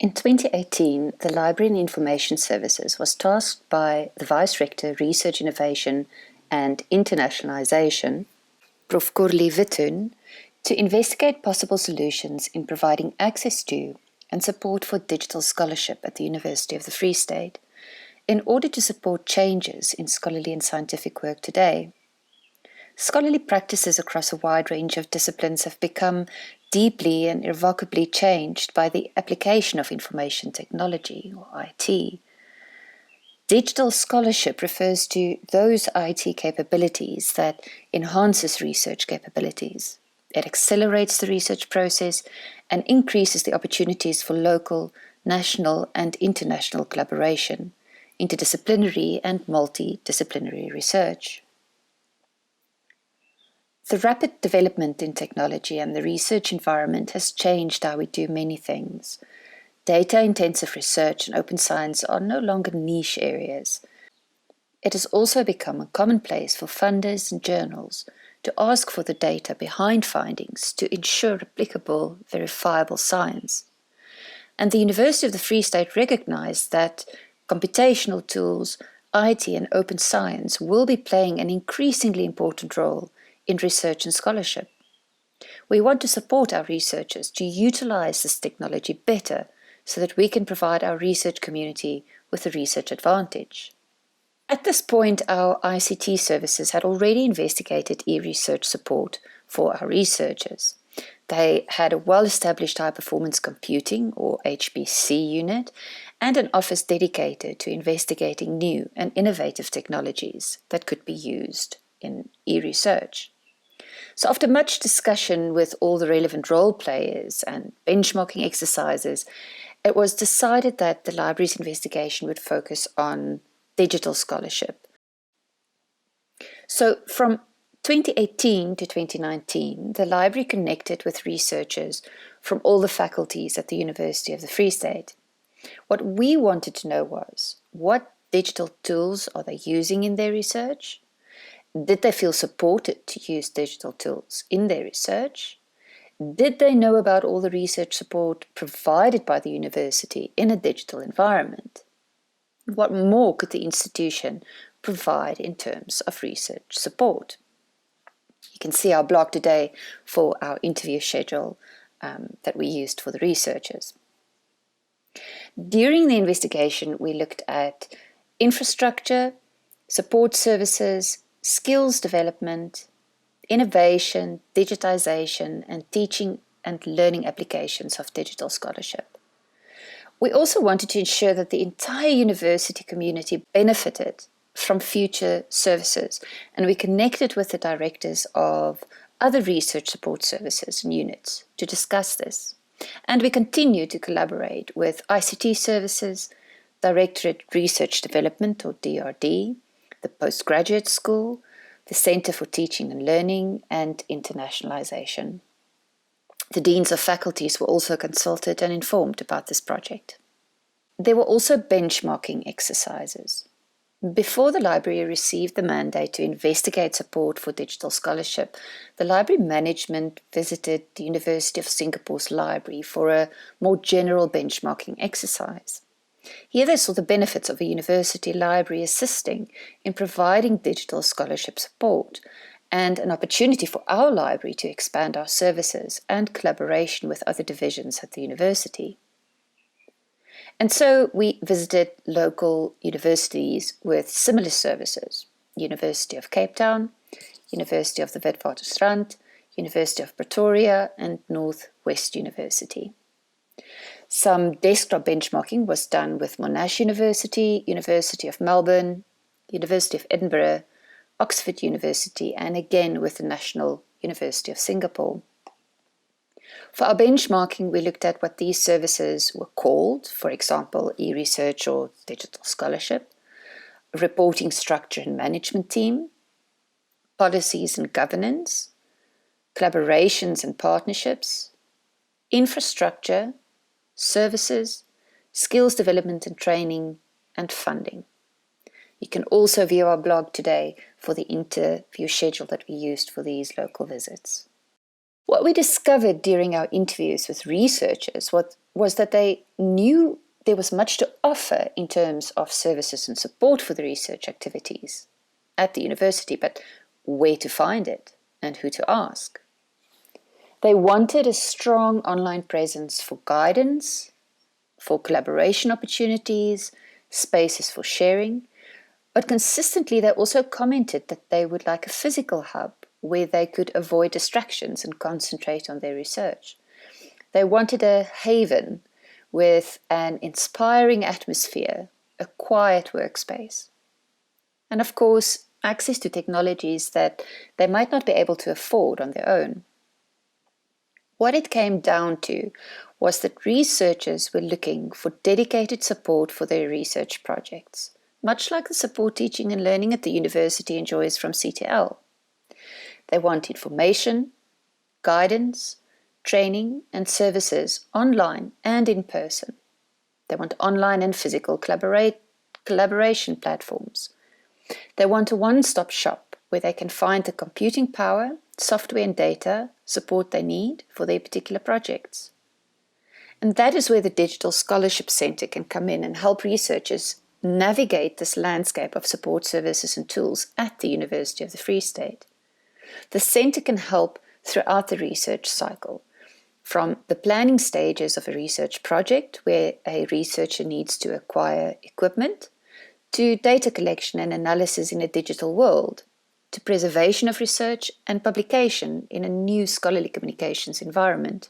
In 2018, the Library and Information Services was tasked by the Vice Rector, Research Innovation and Internationalization, Prof. Corlie Wittoen, to investigate possible solutions in providing access to and support for digital scholarship at the University of the Free State, in order to support changes in scholarly and scientific work today. Scholarly practices across a wide range of disciplines have become deeply and irrevocably changed by the application of information technology, or IT. Digital scholarship refers to those IT capabilities that enhances research capabilities. It accelerates the research process and increases the opportunities for local, national, and international collaboration, interdisciplinary and multidisciplinary research. The rapid development in technology and the research environment has changed how we do many things. Data-intensive research and open science are no longer niche areas. It has also become a commonplace for funders and journals to ask for the data behind findings to ensure applicable, verifiable science. And the University of the Free State recognized that computational tools, IT, and open science will be playing an increasingly important role in research and scholarship. We want to support our researchers to utilize this technology better so that we can provide our research community with a research advantage. At this point, our ICT services had already investigated e-research support for our researchers. They had a well-established high-performance computing, or HPC unit, and an office dedicated to investigating new and innovative technologies that could be used in e-research. So after much discussion with all the relevant role players and benchmarking exercises, it was decided that the library's investigation would focus on digital scholarship. So from 2018 to 2019, the library connected with researchers from all the faculties at the University of the Free State. What we wanted to know was, what digital tools are they using in their research? Did they feel supported to use digital tools in their research? Did they know about all the research support provided by the university in a digital environment? What more could the institution provide in terms of research support? You can see our blog today for our interview schedule that we used for the researchers. During the investigation, we looked at infrastructure, support services, skills development, innovation, digitization, and teaching and learning applications of digital scholarship. We also wanted to ensure that the entire university community benefited from future services, and we connected with the directors of other research support services and units to discuss this. And we continue to collaborate with ICT Services, Directorate Research Development, or DRD, the Postgraduate School, the Center for Teaching and Learning, and Internationalization. The deans of faculties were also consulted and informed about this project. There were also benchmarking exercises. Before the library received the mandate to investigate support for digital scholarship, the library management visited the University of Singapore's library for a more general benchmarking exercise. Here they saw the benefits of a university library assisting in providing digital scholarship support, and an opportunity for our library to expand our services and collaboration with other divisions at the university. And so we visited local universities with similar services: University of Cape Town, University of the Witwatersrand, University of Pretoria, and North West University. Some desktop benchmarking was done with Monash University, University of Melbourne, University of Edinburgh, Oxford University, and again with the National University of Singapore. For our benchmarking, we looked at what these services were called, for example, e-research or digital scholarship, reporting structure and management team, policies and governance, collaborations and partnerships, infrastructure, services, skills development and training, and funding. You can also view our blog today for the interview schedule that we used for these local visits. What we discovered during our interviews with researchers was that they knew there was much to offer in terms of services and support for the research activities at the university, but where to find it and who to ask. They wanted a strong online presence for guidance, for collaboration opportunities, spaces for sharing, but consistently they also commented that they would like a physical hub where they could avoid distractions and concentrate on their research. They wanted a haven with an inspiring atmosphere, a quiet workspace, and of course, access to technologies that they might not be able to afford on their own. What it came down to was that researchers were looking for dedicated support for their research projects, much like the support teaching and learning at the university enjoys from CTL. They want information, guidance, training and services online and in person. They want online and physical collaboration platforms. They want a one-stop shop where they can find the computing power, software and data support they need for their particular projects. And that is where the Digital Scholarship Centre can come in and help researchers navigate this landscape of support services and tools at the University of the Free State. The centre can help throughout the research cycle, from the planning stages of a research project where a researcher needs to acquire equipment, to data collection and analysis in a digital world, to preservation of research and publication in a new scholarly communications environment.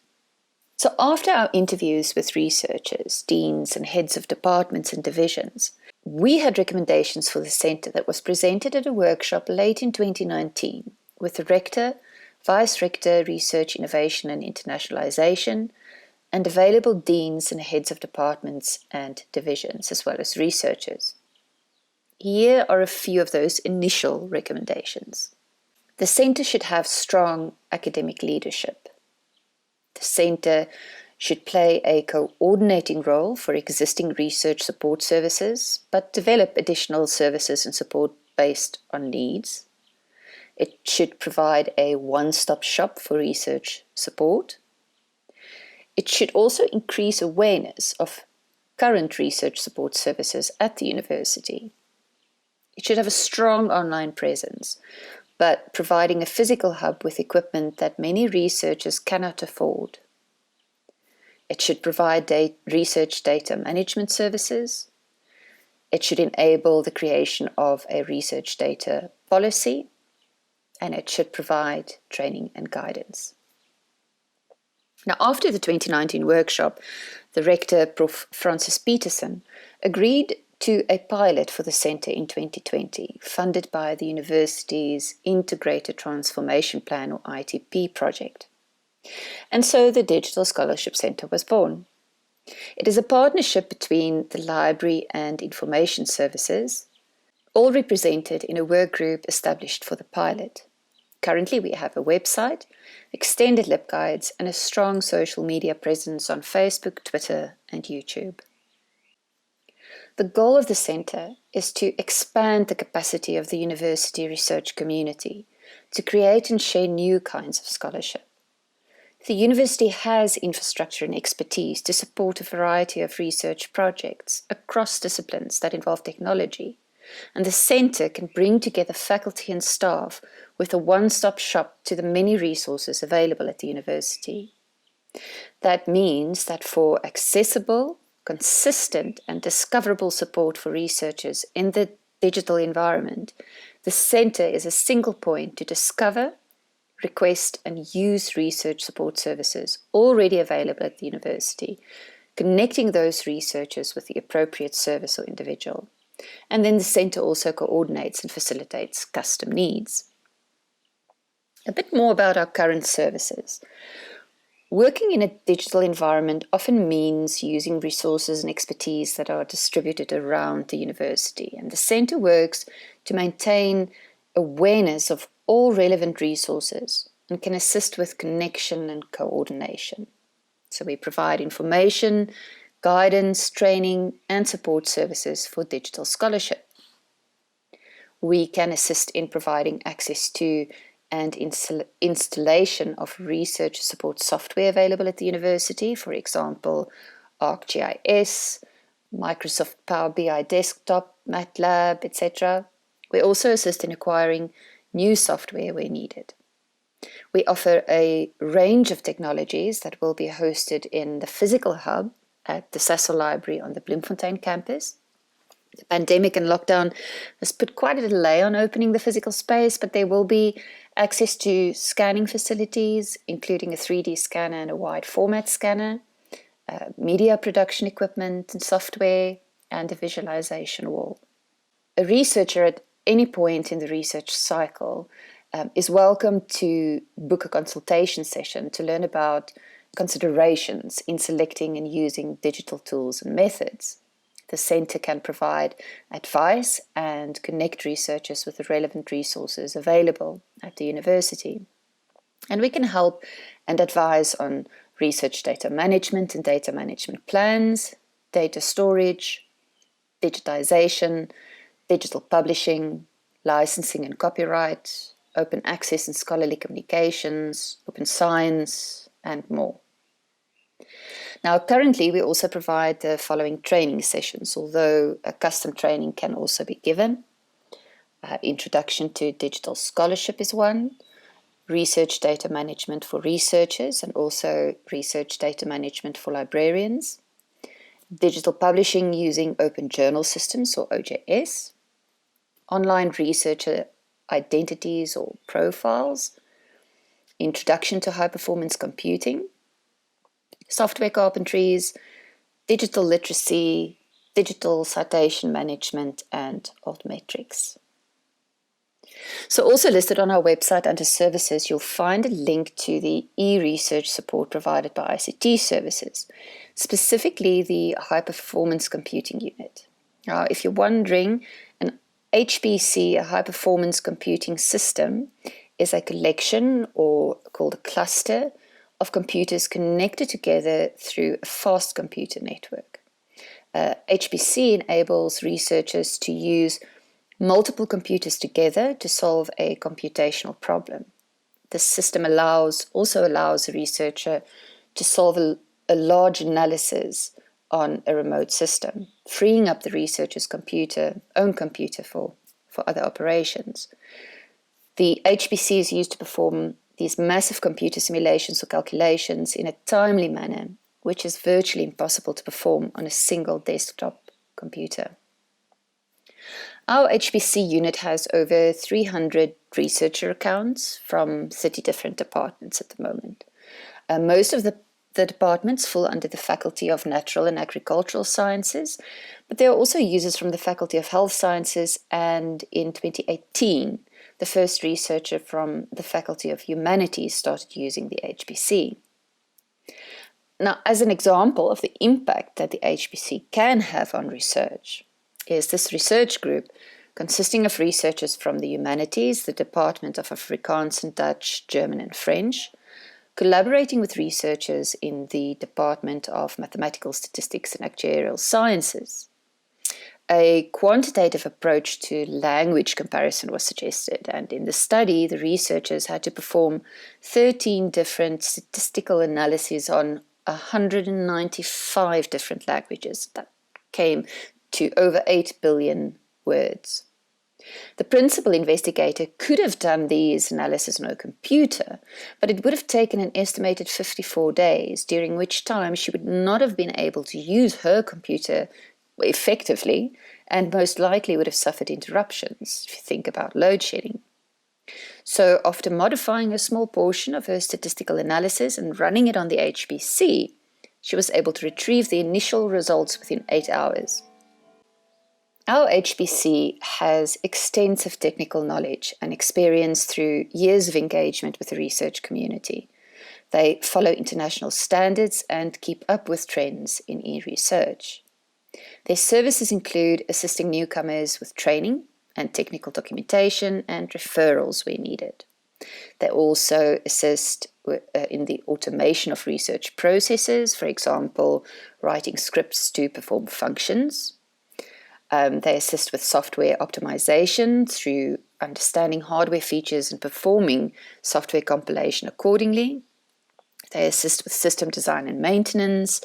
So after our interviews with researchers, deans and heads of departments and divisions, we had recommendations for the centre that was presented at a workshop late in 2019 with the Rector, Vice Rector, Research, Innovation and Internationalization, and available deans and heads of departments and divisions, as well as researchers. Here are a few of those initial recommendations. The centre should have strong academic leadership. The centre should play a coordinating role for existing research support services, but develop additional services and support based on needs. It should provide a one-stop shop for research support. It should also increase awareness of current research support services at the university. It should have a strong online presence, but providing a physical hub with equipment that many researchers cannot afford. It should provide research data management services. It should enable the creation of a research data policy, and it should provide training and guidance. Now, after the 2019 workshop, the Rector, Prof. Francis Peterson, agreed to a pilot for the centre in 2020, funded by the university's Integrated Transformation Plan, or ITP project. And so the Digital Scholarship Centre was born. It is a partnership between the library and information services, all represented in a work group established for the pilot. Currently, we have a website, extended Libguides, and a strong social media presence on Facebook, Twitter, and YouTube. The goal of the centre is to expand the capacity of the university research community to create and share new kinds of scholarship. The university has infrastructure and expertise to support a variety of research projects across disciplines that involve technology, and the centre can bring together faculty and staff with a one-stop shop to the many resources available at the university. That means that for accessible, consistent and discoverable support for researchers in the digital environment, the centre is a single point to discover, request and use research support services already available at the university, connecting those researchers with the appropriate service or individual. And then the centre also coordinates and facilitates custom needs. A bit more about our current services. Working in a digital environment often means using resources and expertise that are distributed around the university, and the centre works to maintain awareness of all relevant resources and can assist with connection and coordination. So we provide information, guidance, training and support services for digital scholarship. We can assist in providing access to and installation of research support software available at the university, for example, ArcGIS, Microsoft Power BI Desktop, MATLAB, etc. We also assist in acquiring new software where needed. We offer a range of technologies that will be hosted in the physical hub at the Sasol Library on the Bloemfontein campus. The pandemic and lockdown has put quite a delay on opening the physical space, but there will be access to scanning facilities, including a 3D scanner and a wide format scanner, media production equipment and software, and a visualization wall. A researcher at any point in the research cycle is welcome to book a consultation session to learn about considerations in selecting and using digital tools and methods. The Centre can provide advice and connect researchers with the relevant resources available at the university. And we can help and advise on research data management and data management plans, data storage, digitization, digital publishing, licensing and copyright, open access and scholarly communications, open science, and more. Now, currently, we also provide the following training sessions, although a custom training can also be given. Introduction to Digital Scholarship is one, Research Data Management for researchers, and also Research Data Management for librarians. Digital Publishing using Open Journal Systems, or OJS. Online Researcher Identities or Profiles. Introduction to High Performance Computing. Software carpentries, digital literacy, digital citation management, and altmetrics. So also listed on our website under services, you'll find a link to the e-research support provided by ICT services, specifically the High Performance Computing Unit. Now, if you're wondering, an HPC, a High Performance Computing System, is a collection or called a cluster of computers connected together through a fast computer network. HPC enables researchers to use multiple computers together to solve a computational problem. The system also allows a researcher to solve a large analysis on a remote system, freeing up the researcher's own computer for other operations. The HPC is used to perform these massive computer simulations or calculations in a timely manner, which is virtually impossible to perform on a single desktop computer. Our HPC unit has over 300 researcher accounts from 30 different departments at the moment. Most of the departments fall under the Faculty of Natural and Agricultural Sciences, but there are also users from the Faculty of Health Sciences, and in 2018, the first researcher from the Faculty of Humanities started using the HPC. Now, as an example of the impact that the HPC can have on research, is this research group consisting of researchers from the humanities, the Department of Afrikaans and Dutch, German and French, collaborating with researchers in the Department of Mathematical Statistics and Actuarial Sciences. A quantitative approach to language comparison was suggested, and in the study, the researchers had to perform 13 different statistical analyses on 195 different languages. That came to over 8 billion words. The principal investigator could have done these analyses on her computer, but it would have taken an estimated 54 days, during which time she would not have been able to use her computer effectively, and most likely would have suffered interruptions, if you think about load shedding. So after modifying a small portion of her statistical analysis and running it on the HPC, she was able to retrieve the initial results within 8 hours. Our HPC has extensive technical knowledge and experience through years of engagement with the research community. They follow international standards and keep up with trends in e-research. Their services include assisting newcomers with training and technical documentation and referrals where needed. They also assist in the automation of research processes, for example, writing scripts to perform functions. They assist with software optimization through understanding hardware features and performing software compilation accordingly. They assist with system design and maintenance,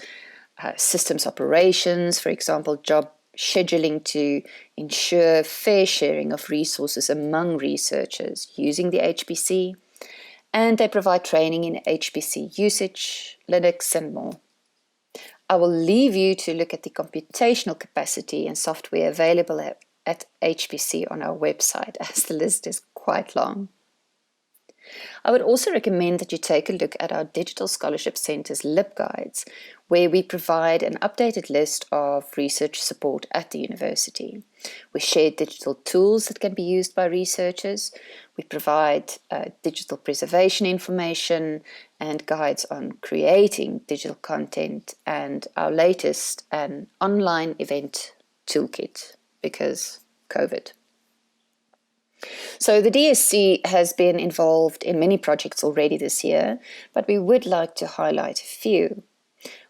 systems operations, for example, job scheduling to ensure fair sharing of resources among researchers using the HPC. And they provide training in HPC usage, Linux, and more. I will leave you to look at the computational capacity and software available at HPC on our website, as the list is quite long. I would also recommend that you take a look at our Digital Scholarship Centre's Libguides, where we provide an updated list of research support at the university. We share digital tools that can be used by researchers. We provide digital preservation information and guides on creating digital content, and our latest, an online event toolkit, because COVID. So the DSC has been involved in many projects already this year, but we would like to highlight a few.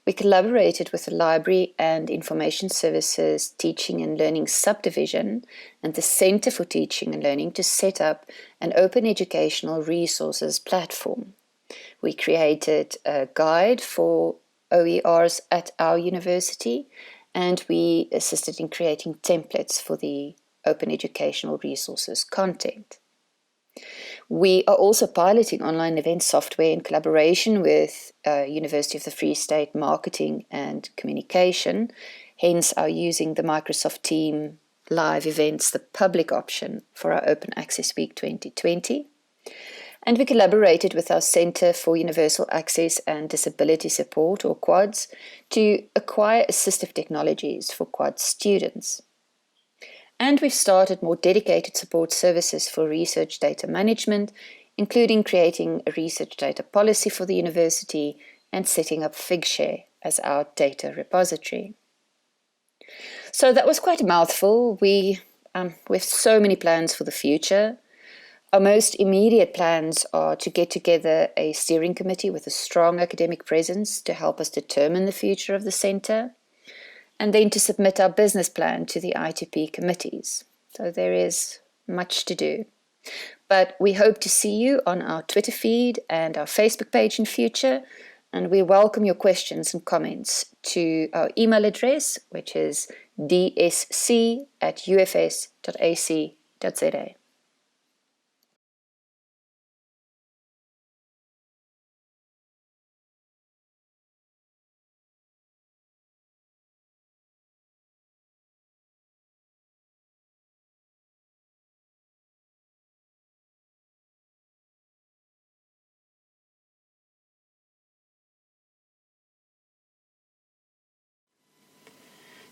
We collaborated with the Library and Information Services Teaching and Learning Subdivision and the Centre for Teaching and Learning to set up an open educational resources platform. We created a guide for OERs at our university, and we assisted in creating templates for the open educational resources content. We are also piloting online event software in collaboration with University of the Free State Marketing and Communication, hence our using the Microsoft Team live events, the public option for our Open Access Week 2020. And we collaborated with our Centre for Universal Access and Disability Support, or QUADS, to acquire assistive technologies for QUADS students. And we've started more dedicated support services for research data management, including creating a research data policy for the university and setting up Figshare as our data repository. So that was quite a mouthful. We have so many plans for the future. Our most immediate plans are to get together a steering committee with a strong academic presence to help us determine the future of the centre, and then to submit our business plan to the ITP committees. So there is much to do. But we hope to see you on our Twitter feed and our Facebook page in future, and we welcome your questions and comments to our email address, which is dsc@ufs.ac.za.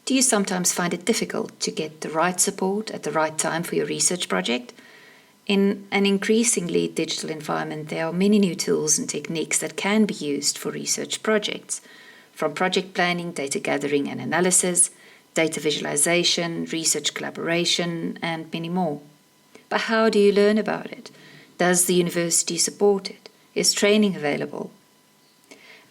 Do you sometimes find it difficult to get the right support at the right time for your research project? In an increasingly digital environment, there are many new tools and techniques that can be used for research projects, from project planning, data gathering and analysis, data visualization, research collaboration, and many more. But how do you learn about it? Does the university support it? Is training available?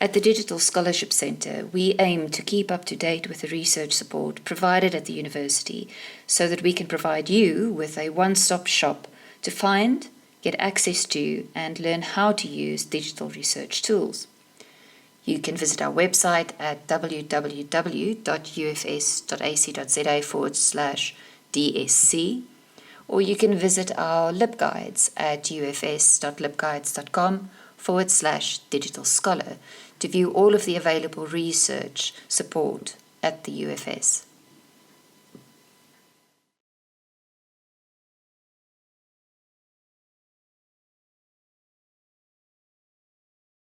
At the Digital Scholarship Centre, we aim to keep up to date with the research support provided at the university so that we can provide you with a one-stop shop to find, get access to, and learn how to use digital research tools. You can visit our website at www.ufs.ac.za/DSC, or you can visit our Libguides at ufs.libguides.com/digital scholar to view all of the available research support at the UFS.